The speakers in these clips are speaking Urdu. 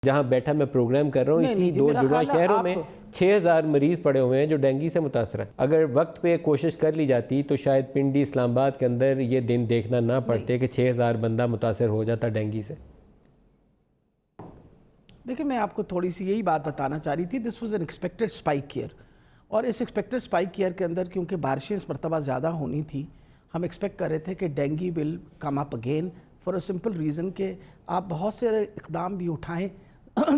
جہاں بیٹھا میں پروگرام کر رہا ہوں اسی 2 جڑواں شہروں میں 6000 مریض پڑے ہوئے ہیں جو ڈینگی سے متاثر ہیں. اگر وقت پہ کوشش کر لی جاتی تو شاید پنڈی اسلام آباد کے اندر یہ دن دیکھنا نہ پڑتے کہ 6000 بندہ متاثر ہو جاتا ڈینگی سے. دیکھیں میں آپ کو تھوڑی سی یہی بات بتانا چاہ رہی تھی. This was an expected spike year, اور اس ایکسپیکٹڈ اسپائک ایئر کے اندر کیونکہ بارشیں اس مرتبہ زیادہ ہونی تھی، ہم ایکسپیکٹ کر رہے تھے کہ dengue will come up again for a simple reason کہ آپ بہت سے اقدام بھی اٹھائیں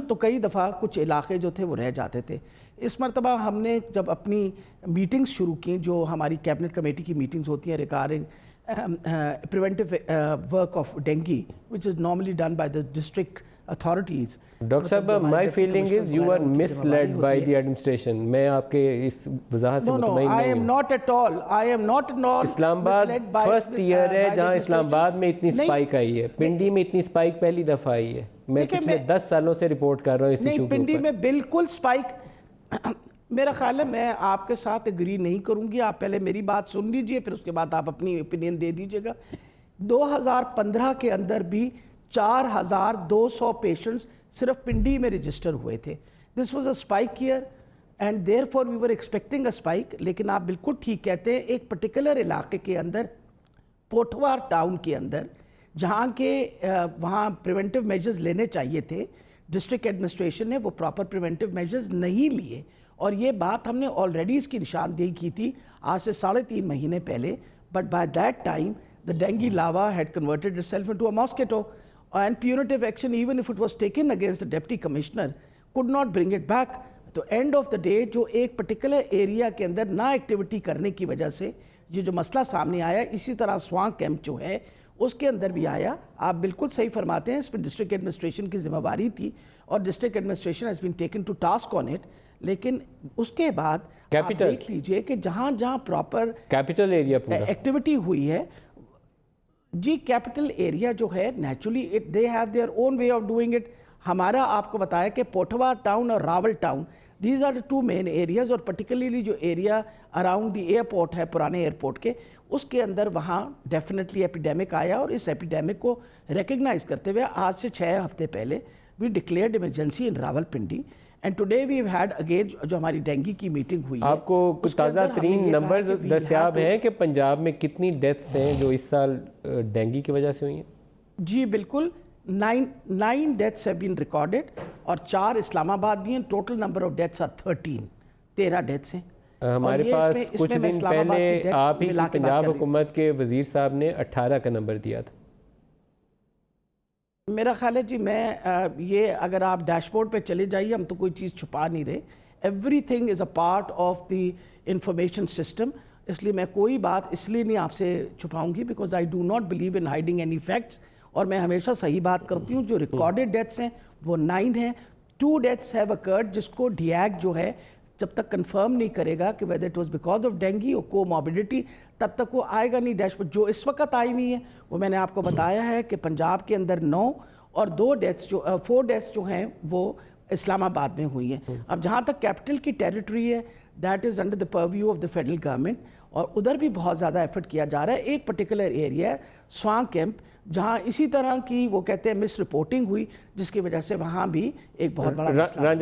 تو کئی دفعہ کچھ علاقے جو تھے وہ رہ جاتے تھے. اس مرتبہ ہم نے جب اپنی میٹنگز شروع کی، جو ہماری کیبنٹ کمیٹی کی میٹنگز ہوتی ہیں regarding preventive work of dengue, which is normally done by the district authorities. Doctor صاحب my feeling is you are misled by the administration. میں آپ کے اس وضاحت سے مطمئن I نہیں am ہوں. not at all. I am not at all. اسلام آباد فرسٹ ایئر ہے جہاں اسلام آباد میں اتنی سپائک آئی ہے. پنڈی میں اتنی سپائک پہلی دفعہ آئی ہے. میں پچھلے 10 سالوں سے رپورٹ کر رہا ہوں اس ایشو کے اوپر. پنڈی میں بالکل سپائک، میرا خیال ہے میں آپ کے ساتھ اگری نہیں کروں گی. آپ پہلے میری بات سن لیجئے پھر اس کے بعد آپ اپنی اوپینین دے دیجئے گا. 2015 کے اندر بھی 4200 پیشنٹس صرف پنڈی میں رجسٹر ہوئے تھے. This was a spike year and therefore we were expecting a spike. لیکن آپ بالکل ٹھیک کہتے ہیں، ایک پرٹیکولر علاقے کے اندر پوٹھوار ٹاؤن کے اندر جہاں کے وہاں پریونٹیو میجرز لینے چاہیے تھے، ڈسٹرکٹ ایڈمنسٹریشن نے وہ پراپر پریونٹیو میجرز نہیں لیے. اور یہ بات ہم نے آلریڈی اس کی نشاندہی کی تھی آج سے 3.5 مہینے پہلے. But by that time the dengue larva had converted itself into a mosquito, and punitive action, even if it was taken against the deputy commissioner, could not bring it back. تو end of the day جو ایک particular area کے اندر نا ایکٹیویٹی کرنے کی وجہ سے یہ جو مسئلہ سامنے آیا، اسی طرح سواں کیمپ جو ہے اس کے اندر بھی آیا. آپ بالکل صحیح فرماتے ہیں، اس میں ڈسٹرکٹ ایڈمنسٹریشن کی ذمہ داری تھی اور district administration has been taken to task on it. لیکن اس کے بعد آپ دیکھ لیجئے کہ جہاں جہاں پراپر کیپٹل ایریا پورا ایکٹیویٹی ہوئی ہے، جی کیپٹل ایریا جو ہے naturally they have their own way of doing it. ہمارا آپ کو بتایا کہ پوٹھوار ٹاؤن اور Rawal town, these are the 2 main areas. اور پرٹیکولرلی جو ایریا اراؤنڈ دی ایئرپورٹ ہے، پرانے ایئرپورٹ کے، اس کے اندر وہاں ڈیفینیٹلی ایپیڈیمک آیا. اور اس ایپیڈیمک کو ریکگنائز کرتے ہوئے آج سے 6 ہفتے پہلے we declared emergency in Rawalpindi. And today we have had again جو ہماری ڈینگی کی میٹنگ ہوئی ہے. آپ کو کچھ تازہ ترین نمبرز دستیاب ہیں کہ پنجاب میں کتنی ڈیتھس ہیں جو اس سال ڈینگی کی وجہ سے ہوئی ہیں؟ جی بالکل 9 deaths have been recorded اور 4 اسلام آباد بھی ہیں. Total number of deaths are 13 deaths ہیں. ہمارے پاس کچھ دن پہلے آپ ہی پنجاب حکومت کے وزیر صاحب نے 18 کا نمبر دیا تھا. میرا خیال ہے جی میں یہ اگر آپ ڈیش بورڈ پہ چلے جائیے، ہم تو کوئی چیز چھپا نہیں رہے. Everything is a part of the information system. اس لیے میں کوئی بات اس لیے نہیں آپ سے چھپاؤں گی because I do not believe in hiding any facts. اور میں ہمیشہ صحیح بات کرتی ہوں. جو ریکارڈڈ ڈیتھس ہیں وہ 9 ہیں. 2 deaths have occurred جس کو ڈیاگ جو ہے جب تک کنفرم نہیں کرے گا کہ whether it was because of dengue or comorbidity تب تک وہ آئے گا نہیں ڈیش پر. جو اس وقت آئی ہوئی ہیں وہ میں نے آپ کو بتایا ہے کہ پنجاب کے اندر 9 اور 4 deaths جو ہیں وہ اسلام آباد میں ہوئی ہیں. اب جہاں تک کیپٹل کی ٹیریٹری ہے that is under the purview of the federal government, اور ادھر بھی بہت زیادہ ایفرٹ کیا جا رہا ہے. ایک پرٹیکولر ایریا ہے سواں کیمپ جہاں اسی طرح کی وہ کہتے ہیں مس رپورٹنگ ہوئی، جس کی وجہ سے وہاں بھی ایک بہت بڑا